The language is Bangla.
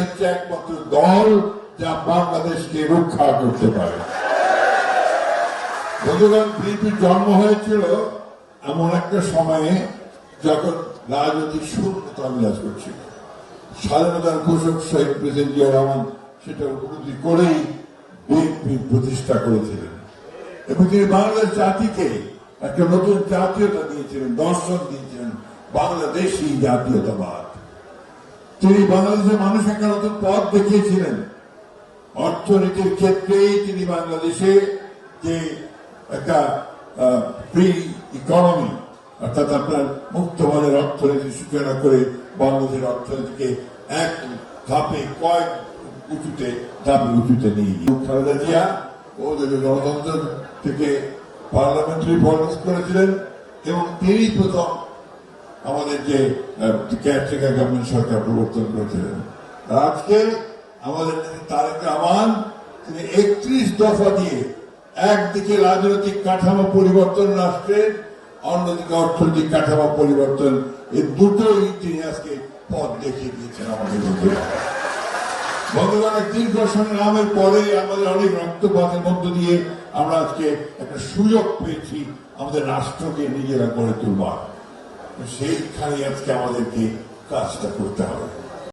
হচ্ছে একমাত্র দল যা বাংলাদেশকে রক্ষা করতে পারে। বন্ধুগণ, বিএনপির জন্ম হয়েছিল এমন একটা সময়ে যখন রাজনৈতিক শূন্যতা বিরাজ করছিল। স্বাধীনতার ঘোষক শহীদ প্রেসিডেন্ট জিয়া রহমান সেটা উপলব্ধি করেই বিএনপি প্রতিষ্ঠা করেছিলেন এবং তিনি বাংলাদেশ জাতিকে একটা নতুন জাতীয়তা দিয়েছিলেন, দর্শন দিয়েছিলেন, বাংলাদেশি জাতীয়তাবাদ। তিনি বাংলাদেশের মানুষ একটা নতুন পথ দেখিয়েছিলেন। অর্থনীতির ক্ষেত্রেই তিনি বাংলাদেশে যে একটা ফ্রি ইকোনমি অর্থাৎ আপনার মুক্তবাজার অর্থনীতির সূচনা করে বাংলাদেশের অর্থনীতিকে এক ধাপে কয়েক উঁচুতে নিয়ে গিয়ে খালেদা জিয়া ও গণতন্ত্র থেকে পার্লামেন্টারি পলিটিক্স করেছিলেন এবং তিনি প্রথম আমাদের যে কেয়ারটেকার গভর্নমেন্ট সরকার প্রবর্তন করেছিলেন। আজকে আমাদের তারেক রহমান তিনি 31 দফা দিয়ে একদিকে রাজনৈতিক কাঠামো পরিবর্তন রাষ্ট্রের, অন্যদিকে অর্থনৈতিক কাঠামো পরিবর্তন, এই দুটোই তিনি আজকে পথ দেখিয়ে দিয়েছেন আমাদের মধ্যে। বন্ধুগণ, দীর্ঘ সংগ্রামের পরে আমাদের অনেক রক্তপাতের মধ্য দিয়ে আমরা আজকে একটা সুযোগ পেয়েছি আমাদের রাষ্ট্রকে নিজেরা গড়ে তুলবার। সেইখানে আজকে আমাদেরকে কাজটা করতে হবে।